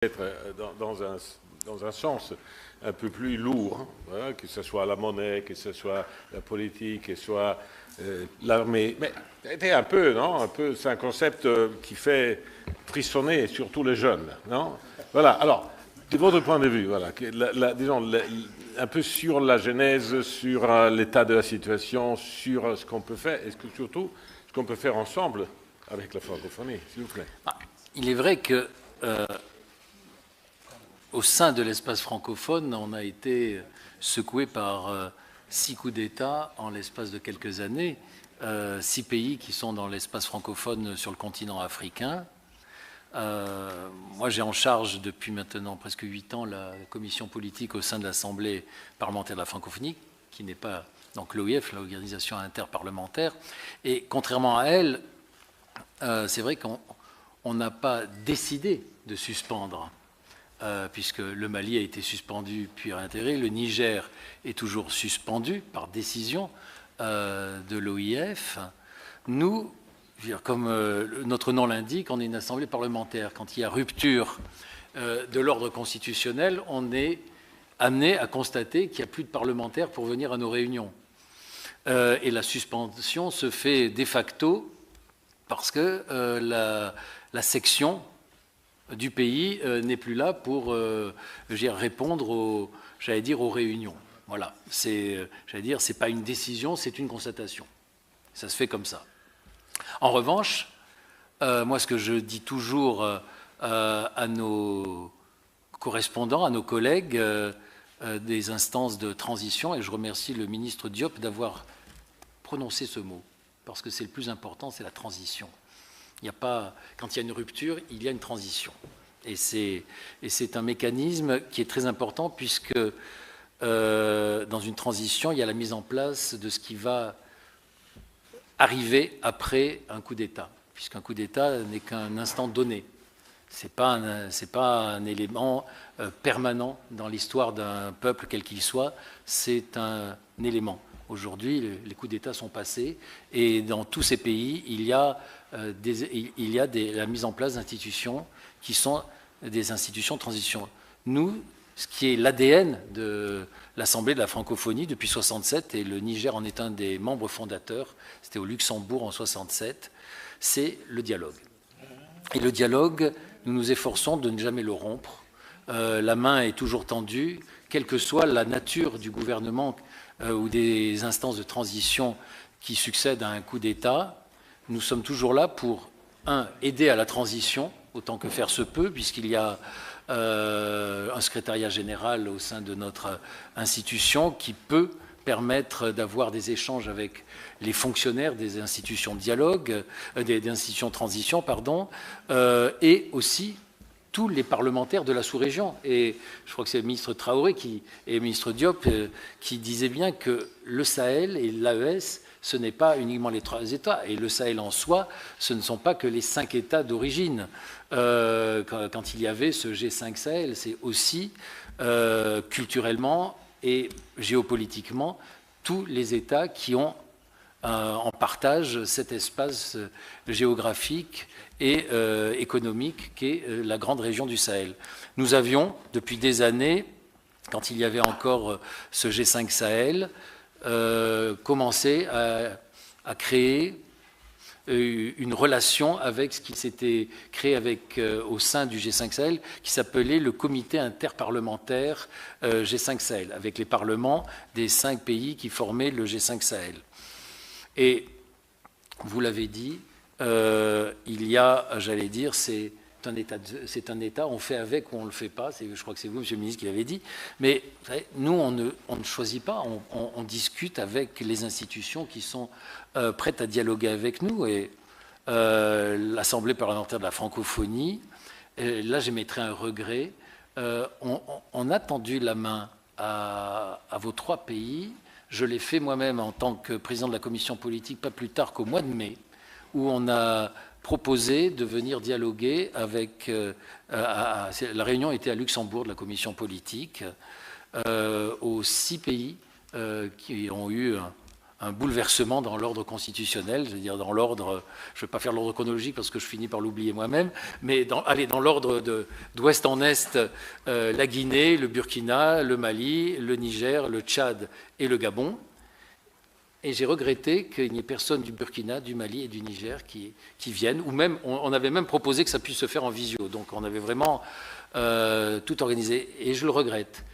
être dans un sens un peu plus lourd, hein, que ce soit la monnaie, que ce soit la politique, que ce soit l'armée. Mais c'était un peu, non? Un peu, c'est un concept qui fait frissonner surtout les jeunes, non? Voilà. Alors, de votre point de vue, voilà, disons, un peu sur la genèse, sur l'état de la situation, sur ce qu'on peut faire, et surtout ce qu'on peut faire ensemble avec la francophonie, s'il vous plaît. Il est vrai que au sein de l'espace francophone, on a été secoué par 6 coups d'État en l'espace de quelques années, 6 pays qui sont dans l'espace francophone sur le continent africain. Moi, j'ai en charge depuis maintenant presque 8 ans la commission politique au sein de l'Assemblée parlementaire de la francophonie, qui n'est pas donc l'OIF, l'organisation interparlementaire. Et contrairement à elle, c'est vrai qu'on n'a pas décidé de suspendre, puisque le Mali a été suspendu puis réintégré, le Niger est toujours suspendu par décision de l'OIF. Nous, comme notre nom l'indique, on est une assemblée parlementaire. Quand il y a rupture de l'ordre constitutionnel, on est amené à constater qu'il n'y a plus de parlementaires pour venir à nos réunions. Et la suspension se fait de facto parce que la section du pays n'est plus là pour répondre aux réunions. Voilà, c'est pas une décision, c'est une constatation. Ça se fait comme ça. En revanche, moi, ce que je dis toujours à nos correspondants, à nos collègues des instances de transition, et je remercie le ministre Diop d'avoir prononcé ce mot, parce que c'est le plus important, c'est la transition. Quand il y a une rupture, il y a une transition. Et c'est un mécanisme qui est très important, puisque dans une transition, il y a la mise en place de ce qui va arriver après un coup d'État, puisqu'un coup d'État n'est qu'un instant donné. Ce n'est pas un élément permanent dans l'histoire d'un peuple, quel qu'il soit, c'est un élément. Aujourd'hui, les coups d'État sont passés, et dans tous ces pays, il y a la mise en place d'institutions qui sont des institutions de transition. Nous, ce qui est l'ADN de l'Assemblée de la francophonie depuis 1967, et le Niger en est un des membres fondateurs, c'était au Luxembourg en 1967, c'est le dialogue. Et le dialogue, nous nous efforçons de ne jamais le rompre. La main est toujours tendue, quelle que soit la nature du gouvernement ou des instances de transition qui succèdent à un coup d'État. Nous sommes toujours là pour, aider à la transition, autant que faire se peut, puisqu'il y a un secrétariat général au sein de notre institution qui peut permettre d'avoir des échanges avec les fonctionnaires des institutions de dialogue, des institutions de transition, et aussi tous les parlementaires de la sous-région. Et je crois que c'est le ministre Traoré et le ministre Diop qui disaient bien que le Sahel et l'AES, ce n'est pas uniquement les 3 États. Et le Sahel en soi, ce ne sont pas que les 5 États d'origine. Quand il y avait ce G5 Sahel, c'est aussi culturellement et géopolitiquement tous les États qui ont en partage cet espace géographique et économique qu'est la grande région du Sahel. Nous avions, depuis des années, quand il y avait encore ce G5 Sahel, commencé à créer une relation avec ce qui s'était créé au sein du G5 Sahel, qui s'appelait le comité interparlementaire G5 Sahel, avec les parlements des 5 pays qui formaient le G5 Sahel. Et vous l'avez dit, il y a, c'est un État, on fait avec ou on ne le fait pas, je crois que c'est vous, Monsieur le ministre, qui l'avez dit, mais vous savez, nous, on ne choisit pas, on discute avec les institutions qui sont prêtes à dialoguer avec nous, et l'Assemblée parlementaire de la francophonie, là j'émettrai un regret, on a tendu la main à vos 3 pays, je l'ai fait moi-même en tant que président de la commission politique, pas plus tard qu'au mois de mai, où on a proposé de venir dialoguer avec... la réunion était à Luxembourg de la commission politique, aux 6 pays qui ont eu un bouleversement dans l'ordre constitutionnel, je veux dire dans l'ordre, je ne vais pas faire l'ordre chronologique parce que je finis par l'oublier moi-même, mais dans l'ordre d'ouest en est, la Guinée, le Burkina, le Mali, le Niger, le Tchad et le Gabon. Et j'ai regretté qu'il n'y ait personne du Burkina, du Mali et du Niger qui viennent, ou même, on avait même proposé que ça puisse se faire en visio, donc on avait vraiment tout organisé, et je le regrette.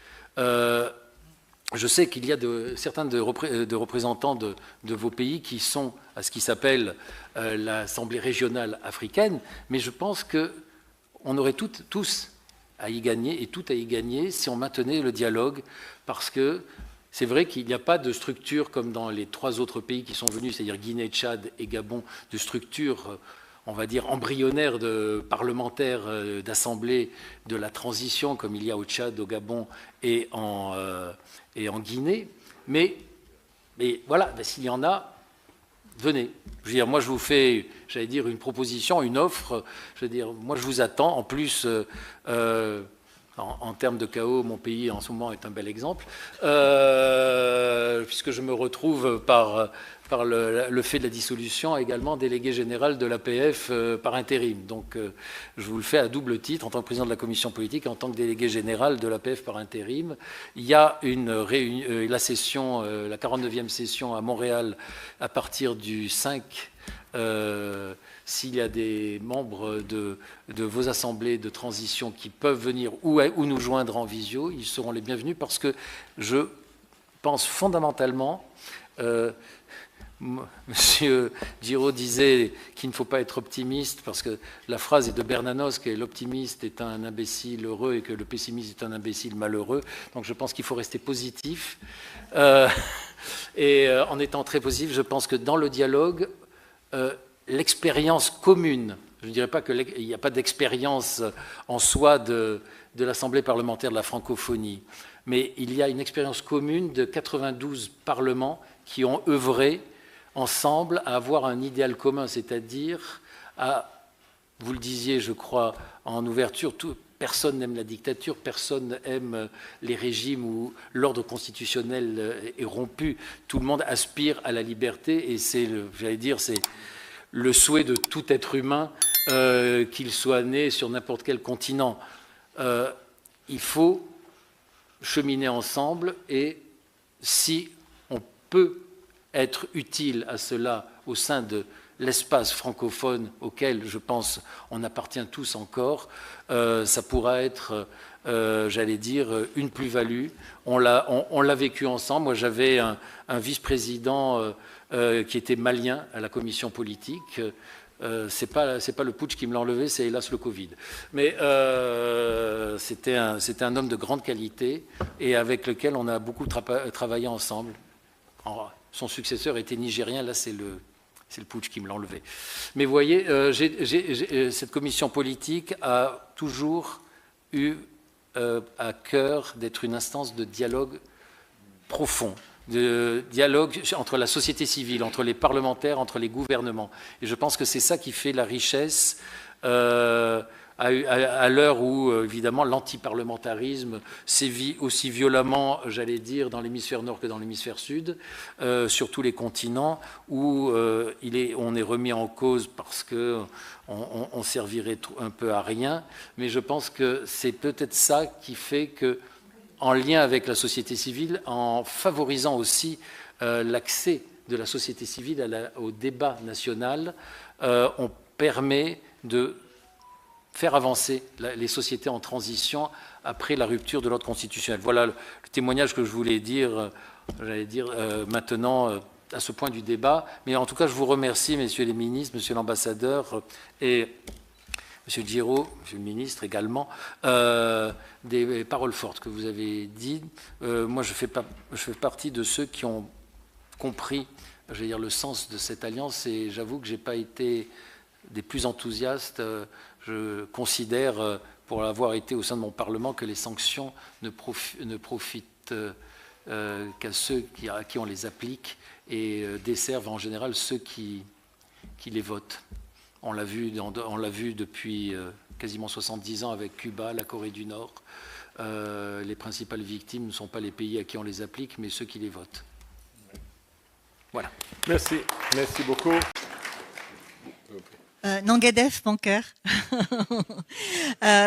Je sais qu'il y a certains de représentants de vos pays qui sont à ce qui s'appelle l'Assemblée régionale africaine, mais je pense qu'on aurait tous à y gagner et tout à y gagner si on maintenait le dialogue, parce que c'est vrai qu'il n'y a pas de structure comme dans les 3 autres pays qui sont venus, c'est-à-dire Guinée, Tchad et Gabon, de structure, on va dire, embryonnaire de parlementaires d'assemblée de la transition, comme il y a au Tchad, au Gabon et en Guinée. Mais voilà, s'il y en a, venez. Je veux dire, moi, je vous fais, j'allais dire, une proposition, une offre. Je veux dire, moi, je vous attends. En plus, en termes de chaos, mon pays, en ce moment, est un bel exemple, puisque je me retrouve par le fait de la dissolution, également délégué général de l'APF par intérim. Donc, je vous le fais à double titre, en tant que président de la commission politique et en tant que délégué général de l'APF par intérim. Il y a la 49e session à Montréal à partir du 5. S'il y a des membres de vos assemblées de transition qui peuvent venir ou nous joindre en visio, ils seront les bienvenus, parce que je pense fondamentalement, Monsieur Giraud disait qu'il ne faut pas être optimiste, parce que la phrase est de Bernanos, que l'optimiste est un imbécile heureux et que le pessimiste est un imbécile malheureux. Donc je pense qu'il faut rester positif. Et en étant très positif, je pense que dans le dialogue, l'expérience commune, je ne dirais pas qu'il n'y a pas d'expérience en soi de l'Assemblée parlementaire de la francophonie, mais il y a une expérience commune de 92 parlements qui ont œuvré ensemble à avoir un idéal commun, c'est-à-dire vous le disiez, je crois, en ouverture, personne n'aime la dictature, personne n'aime les régimes où l'ordre constitutionnel est rompu, tout le monde aspire à la liberté, et c'est le souhait de tout être humain, qu'il soit né sur n'importe quel continent. Il faut cheminer ensemble, et si on peut être utile à cela au sein de l'espace francophone auquel, je pense, on appartient tous encore, ça pourra être, j'allais dire, une plus-value. On l'a vécu ensemble. Moi, j'avais un vice-président qui était malien à la commission politique. C'est pas le putsch qui me l'a enlevé, c'est hélas le Covid. Mais c'était un homme de grande qualité et avec lequel on a beaucoup travaillé ensemble. Son successeur était nigérien, là c'est le putsch qui me l'a enlevé. Mais vous voyez, cette commission politique a toujours eu à cœur d'être une instance de dialogue profond, de dialogue entre la société civile, entre les parlementaires, entre les gouvernements. Et je pense que c'est ça qui fait la richesse à l'heure où, évidemment, l'antiparlementarisme sévit aussi violemment, j'allais dire, dans l'hémisphère nord que dans l'hémisphère sud, sur tous les continents, où on est remis en cause parce qu'on servirait un peu à rien. Mais je pense que c'est peut-être ça qui fait que, en lien avec la société civile, en favorisant aussi l'accès de la société civile au débat national, on permet de faire avancer les sociétés en transition après la rupture de l'ordre constitutionnel. Voilà le témoignage que je voulais dire, maintenant à ce point du débat. Mais en tout cas, je vous remercie, messieurs les ministres, monsieur l'ambassadeur et monsieur Giraud, monsieur le ministre également, des paroles fortes que vous avez dites. Moi, je fais partie de ceux qui ont compris, je veux dire, le sens de cette alliance, et j'avoue que je n'ai pas été des plus enthousiastes. Je considère, pour avoir été au sein de mon Parlement, que les sanctions ne profitent qu'à ceux à qui on les applique et desservent en général ceux qui les votent. On l'a vu depuis quasiment 70 ans avec Cuba, la Corée du Nord. Les principales victimes ne sont pas les pays à qui on les applique, mais ceux qui les votent. Voilà. Merci. Merci beaucoup. Nangadef, bancaire.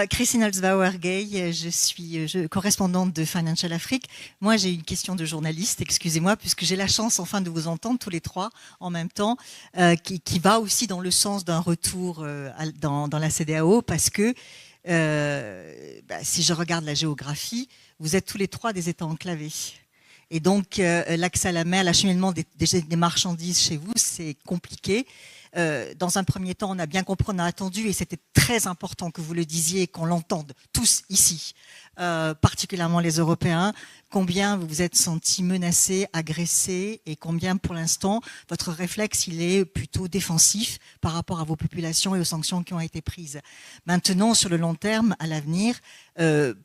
Christine Holzbauer-Gay, je suis correspondante de Financial Afrique. Moi, j'ai une question de journaliste, excusez-moi, puisque j'ai la chance enfin de vous entendre tous les trois en même temps, qui va aussi dans le sens d'un retour dans la CEDEAO, parce que si je regarde la géographie, vous êtes tous les trois des États enclavés. Et donc, l'accès à la mer, l'acheminement des marchandises chez vous, c'est compliqué. Dans un premier temps, on a bien compris, on a attendu, et c'était très important que vous le disiez, qu'on l'entende tous ici, particulièrement les Européens, combien vous vous êtes sentis menacés, agressés, et combien, pour l'instant, votre réflexe, il est plutôt défensif par rapport à vos populations et aux sanctions qui ont été prises. Maintenant, sur le long terme, à l'avenir,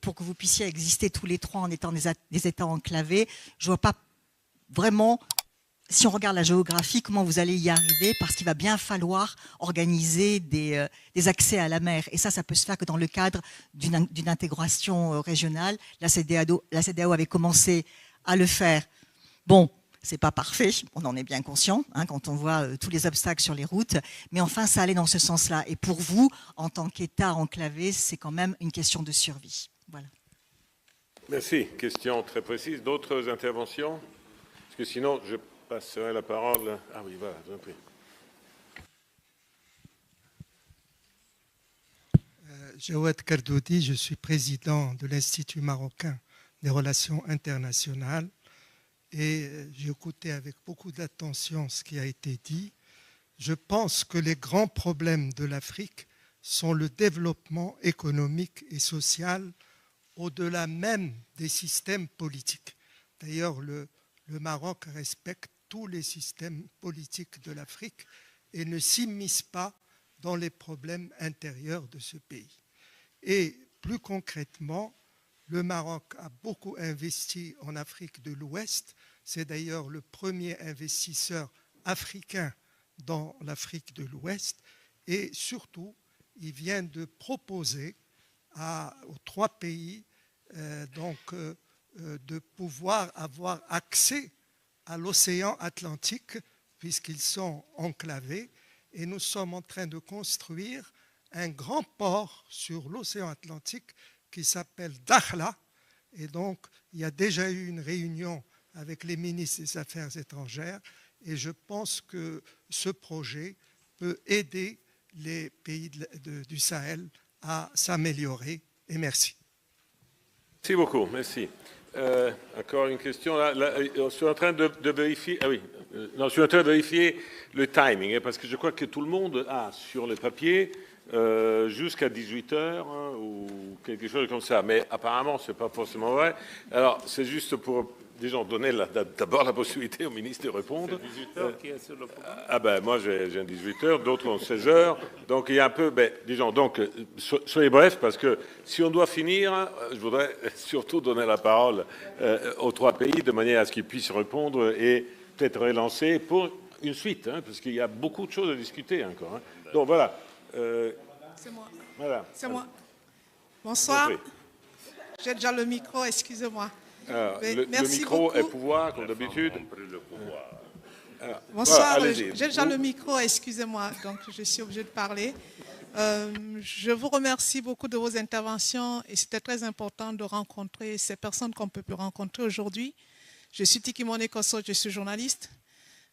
pour que vous puissiez exister tous les trois en étant des États enclavés, je ne vois pas vraiment, si on regarde la géographie, comment vous allez y arriver, parce qu'il va bien falloir organiser des accès à la mer. Et ça peut se faire que dans le cadre d'une intégration régionale. La CEDEAO avait commencé à le faire. Bon, c'est pas parfait, on en est bien conscient, quand on voit tous les obstacles sur les routes, mais enfin, ça allait dans ce sens-là. Et pour vous, en tant qu'État enclavé, c'est quand même une question de survie. Voilà. Merci. Question très précise. D'autres interventions? Parce que sinon, je passerai la parole. Ah oui, voilà, je vous en prie. Jawad Kardoudi, je suis président de l'Institut marocain des relations internationales et j'ai écouté avec beaucoup d'attention ce qui a été dit. Je pense que les grands problèmes de l'Afrique sont le développement économique et social au-delà même des systèmes politiques. D'ailleurs, le Maroc respecte tous les systèmes politiques de l'Afrique et ne s'immisce pas dans les problèmes intérieurs de ce pays. Et plus concrètement, le Maroc a beaucoup investi en Afrique de l'Ouest. C'est d'ailleurs le premier investisseur africain dans l'Afrique de l'Ouest. Et surtout, il vient de proposer aux trois pays de pouvoir avoir accès à l'océan Atlantique, puisqu'ils sont enclavés. Et nous sommes en train de construire un grand port sur l'océan Atlantique qui s'appelle Dakhla. Et donc, il y a déjà eu une réunion avec les ministres des Affaires étrangères. Et je pense que ce projet peut aider les pays du Sahel à s'améliorer. Et merci. Merci beaucoup, merci. Encore une question. Là, je suis en train de vérifier. Ah oui, non, je suis en train de vérifier le timing, parce que je crois que tout le monde a sur le papier jusqu'à 18h ou quelque chose comme ça. Mais apparemment, ce n'est pas forcément vrai. Alors, c'est juste pour donner d'abord la possibilité au ministre de répondre. C'est 18h qui est sur le programme. Ah ben, moi, j'ai un 18h, d'autres ont 16h. Donc, il y a un peu... donc, soyez bref, parce que si on doit finir, je voudrais surtout donner la parole aux trois pays, de manière à ce qu'ils puissent répondre et peut-être relancer pour une suite, parce qu'il y a beaucoup de choses à discuter encore. Donc, voilà. C'est moi. Voilà. C'est moi. Bonsoir. J'ai déjà le micro, excusez-moi. Le micro est pouvoir, comme d'habitude. Bonsoir. Voilà, j'ai déjà le micro, excusez-moi, donc je suis obligée de parler. Je vous remercie beaucoup de vos interventions et c'était très important de rencontrer ces personnes qu'on peut plus rencontrer aujourd'hui. Je suis Tiki Monekoso, je suis journaliste.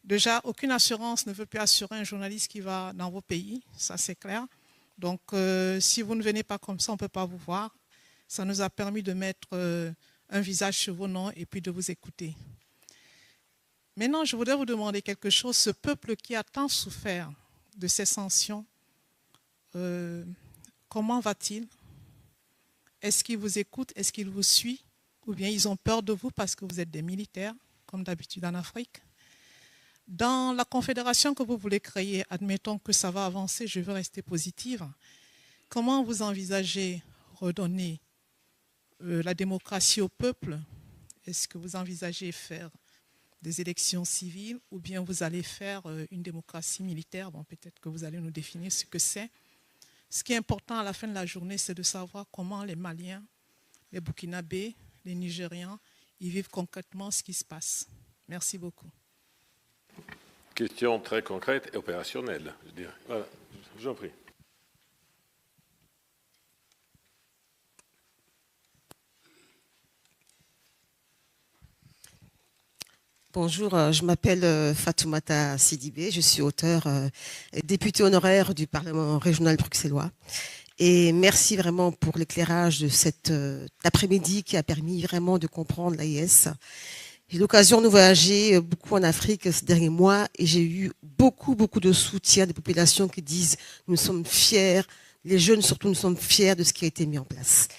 Déjà, aucune assurance ne veut plus assurer un journaliste qui va dans vos pays, ça c'est clair. Donc, si vous ne venez pas comme ça, on ne peut pas vous voir. Ça nous a permis de mettre un visage sur vos noms et puis de vous écouter. Maintenant, je voudrais vous demander quelque chose. Ce peuple qui a tant souffert de ces sanctions, comment va-t-il? Est-ce qu'il vous écoute? Est-ce qu'il vous suit? Ou bien ils ont peur de vous parce que vous êtes des militaires, comme d'habitude en Afrique? Dans la confédération que vous voulez créer, admettons que ça va avancer, je veux rester positive. Comment vous envisagez redonner la démocratie au peuple? Est-ce que vous envisagez faire des élections civiles ou bien vous allez faire une démocratie militaire? Bon, peut-être que vous allez nous définir ce que c'est. Ce qui est important à la fin de la journée, c'est de savoir comment les Maliens, les Burkinabés, les Nigérians, ils vivent concrètement ce qui se passe. Merci beaucoup. question très concrète et opérationnelle, je dirais. Voilà, je vous en prie. Bonjour, je m'appelle Fatoumata Sidibé, je suis auteure et députée honoraire du Parlement régional bruxellois. Et merci vraiment pour l'éclairage de cet après-midi qui a permis vraiment de comprendre l'AIS. J'ai eu l'occasion de voyager beaucoup en Afrique ces derniers mois et j'ai eu beaucoup de soutien des populations qui disent « nous sommes fiers », les jeunes surtout, nous sommes fiers de ce qui a été mis en place.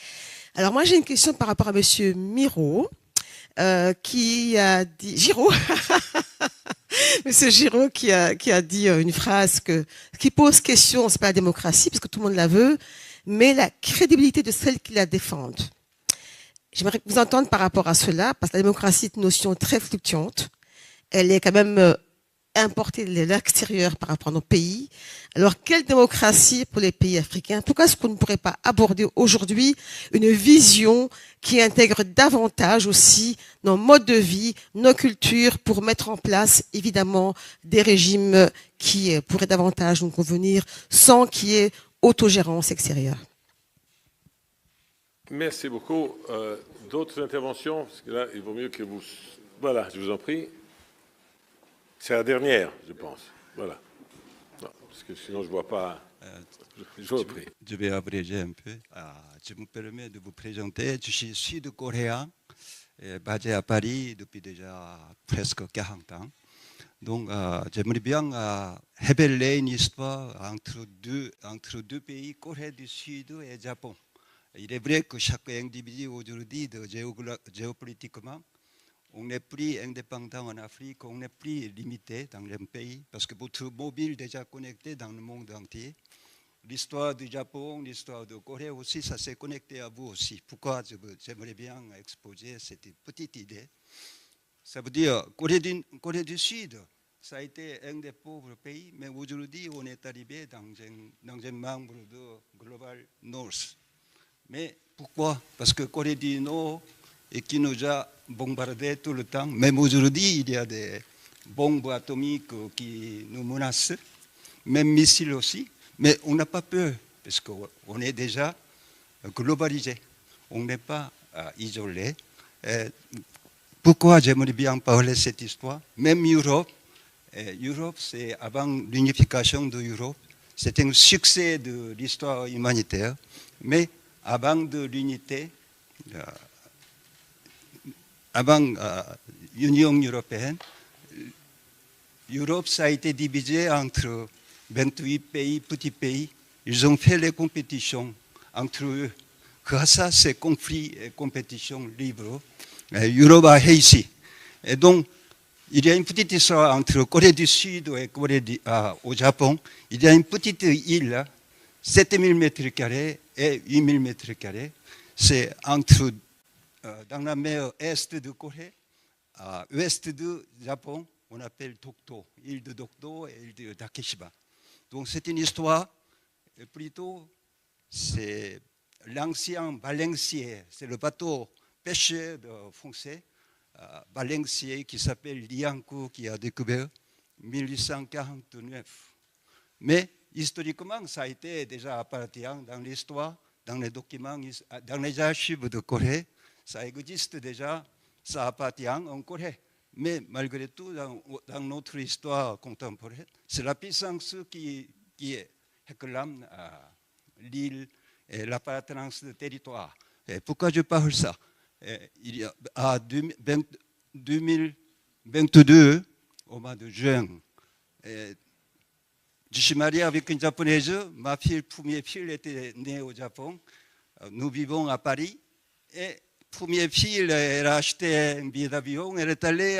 Alors moi j'ai une question par rapport à Monsieur Miro. Qui a dit Giraud, Monsieur Giraud qui a dit une phrase qui pose question, c'est pas la démocratie parce que tout le monde la veut, mais la crédibilité de celles qui la défendent. J'aimerais vous entendre par rapport à cela parce que la démocratie est une notion très fluctuante. Elle est quand même importée de l'extérieur par rapport à nos pays. Alors, quelle démocratie pour les pays africains? Pourquoi est-ce qu'on ne pourrait pas aborder aujourd'hui une vision qui intègre davantage aussi nos modes de vie, nos cultures, pour mettre en place, évidemment, des régimes qui pourraient davantage nous convenir sans qu'il y ait autogérance extérieure? Merci beaucoup. D'autres interventions? Parce que là, il vaut mieux que vous... Voilà, je vous en prie. C'est la dernière, je pense. Voilà. Non, parce que sinon, je ne vois pas. Je vous prie. Je vais abréger un peu. Je me permets de vous présenter. Je suis sud-coréen, basé à Paris depuis déjà presque 40 ans. Donc, j'aimerais bien révéler une histoire entre deux pays, Corée du Sud et Japon. Il est vrai que chaque individu aujourd'hui, géopolitiquement, on n'est plus indépendant en Afrique, on n'est plus limité dans les pays, parce que votre mobile est déjà connecté dans le monde entier. L'histoire du Japon, l'histoire de Corée aussi, ça s'est connecté à vous aussi. Pourquoi j'aimerais bien exposer cette petite idée? Ça veut dire Corée du Sud, ça a été un des pauvres pays, mais aujourd'hui, on est arrivé dans un membre de Global North. Mais pourquoi? Parce que Corée du Nord, et qui nous a bombardé tout le temps. Même aujourd'hui, il y a des bombes atomiques qui nous menacent, même missiles aussi. Mais on n'a pas peur, parce qu'on est déjà globalisé. On n'est pas isolé. Pourquoi j'aimerais bien parler de cette histoire? Même Europe, c'est avant l'unification de l'Europe, c'est un succès de l'histoire humanitaire. Mais avant de l'unité, avant l'Union européenne, l'Europe, ça a été divisé entre 28 pays, petits pays. Ils ont fait les compétitions entre eux. Grâce à ces conflits et compétitions libres, l'Europe a réussi. Et donc, il y a une petite histoire entre Corée du Sud et au Japon. Il y a une petite île, 7000 m² et 8000 m². C'est entre dans la mer est de Corée, à ouest du Japon, on appelle Dokdo, île de Dokdo et île de Takeshima. Donc c'est une histoire, plutôt, c'est l'ancien balencier, c'est le bateau pêcheur français, balencier qui s'appelle Liancourt, qui a découvert 1849. Mais historiquement, ça a été déjà appartient dans l'histoire, dans les documents, dans les archives de Corée. Ça existe déjà, ça appartient en Corée. Mais malgré tout, dans notre histoire contemporaine, c'est la puissance qui réclame l'île et l'appartenance du territoire. Et pourquoi je parle de ça? Il y a, à 2022, au mois de juin, je suis marié avec une Japonaise. Ma première fille était née au Japon. Nous vivons à Paris. Et première fille, elle a acheté un billet d'avion, elle est allée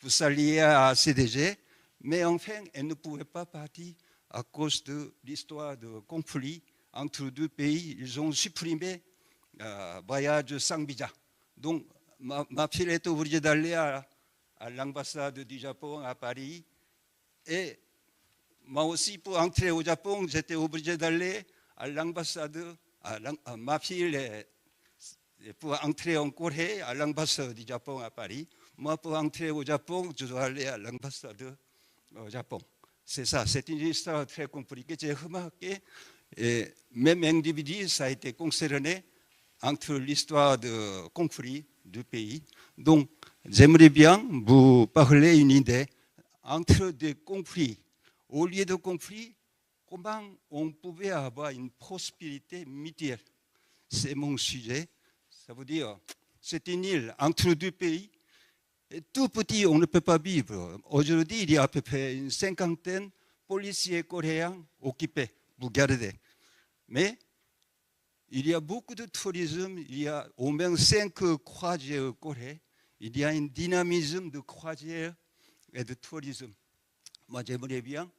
pour s'allier à CDG, mais enfin, elle ne pouvait pas partir à cause de l'histoire de conflit entre deux pays. Ils ont supprimé voyage sans visa. Donc, ma fille est obligée d'aller à l'ambassade du Japon à Paris. Et moi aussi, pour entrer au Japon, j'étais obligé d'aller à l'ambassade. Ma fille pour entrer en Corée, à l'ambassade du Japon à Paris. Moi, pour entrer au Japon, je dois aller à l'ambassade au Japon. C'est ça, c'est une histoire très compliquée. J'ai remarqué, et même individu, ça a été concerné entre l'histoire de conflit du pays. Donc, j'aimerais bien vous parler une idée entre des conflits. Au lieu de conflits, comment on pouvait avoir une prospérité mutuelle. C'est mon sujet. Ça veut dire, c'est une île entre deux pays. Et tout petit, on ne peut pas vivre. Aujourd'hui, il y a à peu près une cinquantaine de policiers coréens occupés pour garder. Mais il y a beaucoup de tourisme, il y a au moins 5 croisières coréennes. Il y a un dynamisme de croisière et de tourisme. Moi, j'aimerais bien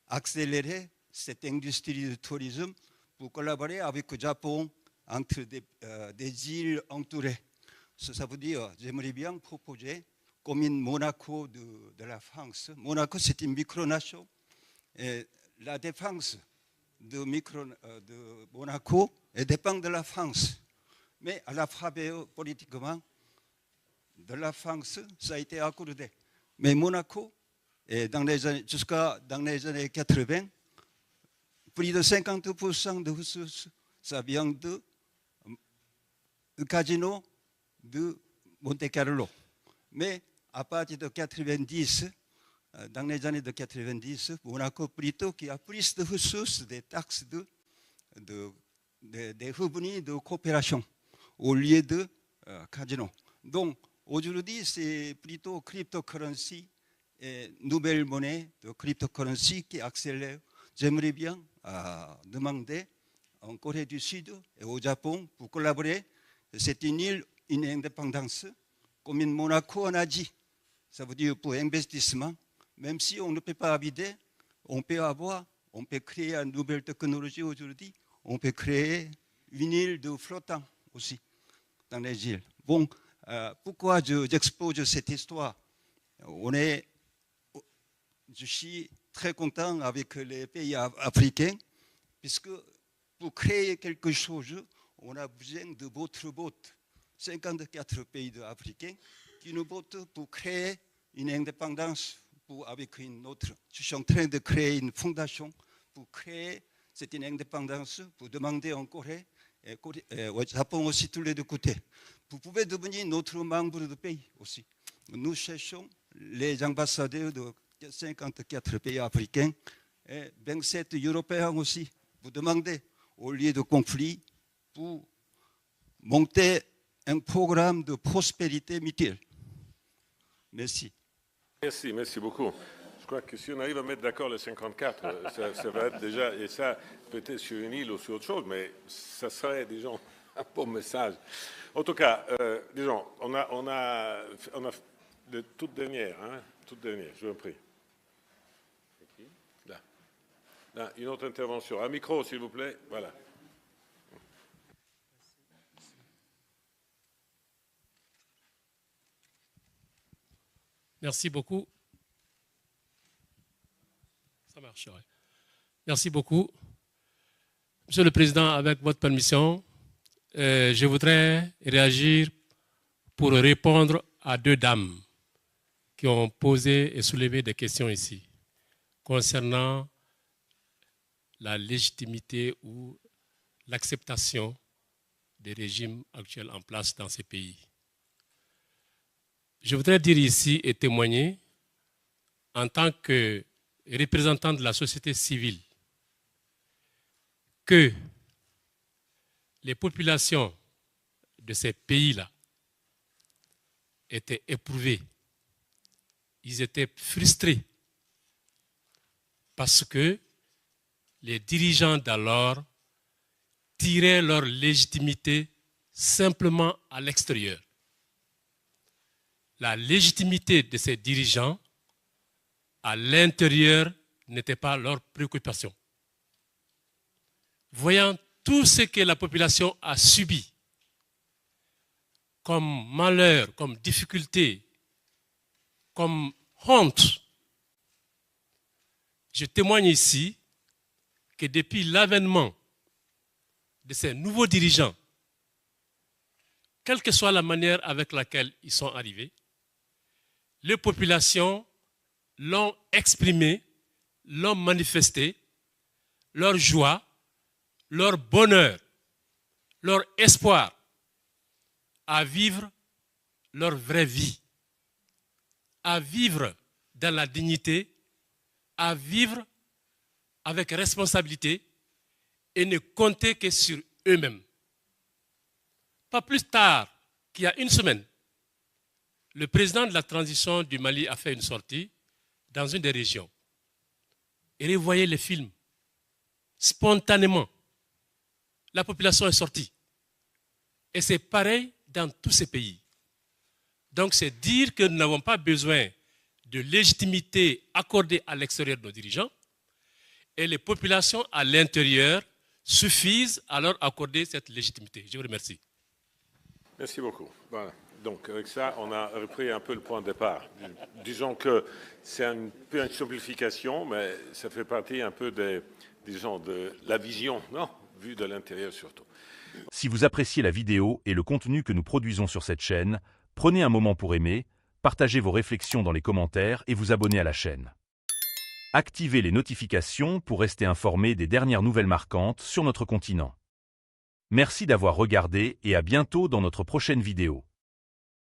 accélérer cette industrie de tourisme pour collaborer avec le Japon entre des îles entourées. Ça veut dire, j'aimerais bien proposer, comme une Monaco de la France. Monaco, c'est une micronation. Et la défense de Monaco dépend de la France. Mais à la frappée politiquement, de la France, ça a été accordé. Mais Monaco, jusqu'à dans les années 80, plus de 50% de ressources, ça vient du casino de Monte Carlo. Mais à partir de 90, dans les années de 90, Monaco plutôt qui a plus de ressources, des taxes, des revenus de coopération au lieu de casino. Donc aujourd'hui, c'est plutôt cryptocurrency et nouvelle monnaie de cryptocurrency qui accélère. J'aimerais bien demander en Corée du Sud et au Japon pour collaborer. C'est une île, une indépendance, comme une Monaco en Asie. Ça veut dire pour investissement, même si on ne peut pas habiter, on peut créer une nouvelle technologie aujourd'hui, on peut créer une île de flottant aussi dans les îles. Bon, pourquoi j'expose cette histoire? Je suis très content avec les pays africains, puisque pour créer quelque chose, on a besoin de votre vote. 54 pays africains qui nous votent pour créer une indépendance avec une autre. Je suis en train de créer une fondation pour créer cette indépendance, pour demander en Corée et au Japon aussi, tous les deux côtés. Vous pouvez devenir notre membre de pays aussi. Nous cherchons les ambassadeurs de 54 pays africains et 27 Européens aussi. Vous demandez, au lieu de conflit, pour monter un programme de prospérité mutuelle. Merci. Merci beaucoup. Je crois que si on arrive à mettre d'accord les 54, ça va être déjà, et ça peut-être sur une île ou sur autre chose, mais ça serait déjà un bon message. En tout cas, disons, on a de toute dernière, je vous en prie. Là, une autre intervention. Un micro, s'il vous plaît. Voilà. Merci beaucoup. Ça marcherait. Merci beaucoup. Monsieur le Président, avec votre permission, je voudrais réagir pour répondre à 2 dames qui ont posé et soulevé des questions ici concernant la légitimité ou l'acceptation des régimes actuels en place dans ces pays. Je voudrais dire ici et témoigner en tant que représentant de la société civile que les populations de ces pays-là étaient éprouvées, ils étaient frustrés parce que les dirigeants d'alors tiraient leur légitimité simplement à l'extérieur. La légitimité de ces dirigeants à l'intérieur n'était pas leur préoccupation. Voyant tout ce que la population a subi comme malheur, comme difficulté, comme honte, je témoigne ici que depuis l'avènement de ces nouveaux dirigeants, quelle que soit la manière avec laquelle ils sont arrivés, les populations l'ont exprimé, l'ont manifesté, leur joie, leur bonheur, leur espoir à vivre leur vraie vie, à vivre dans la dignité, à vivre avec responsabilité et ne compter que sur eux-mêmes. Pas plus tard qu'il y a une semaine, le président de la transition du Mali a fait une sortie dans une des régions. Et vous voyez les films. Spontanément, la population est sortie. Et c'est pareil dans tous ces pays. Donc c'est dire que nous n'avons pas besoin de légitimité accordée à l'extérieur de nos dirigeants, et les populations à l'intérieur suffisent à leur accorder cette légitimité. Je vous remercie. Merci beaucoup. Voilà. Donc avec ça, on a repris un peu le point de départ. Disons que c'est un peu une simplification, mais ça fait partie un peu de la vision, non, vue de l'intérieur surtout. Si vous appréciez la vidéo et le contenu que nous produisons sur cette chaîne, prenez un moment pour aimer, partagez vos réflexions dans les commentaires et vous abonner à la chaîne. Activez les notifications pour rester informé des dernières nouvelles marquantes sur notre continent. Merci d'avoir regardé et à bientôt dans notre prochaine vidéo.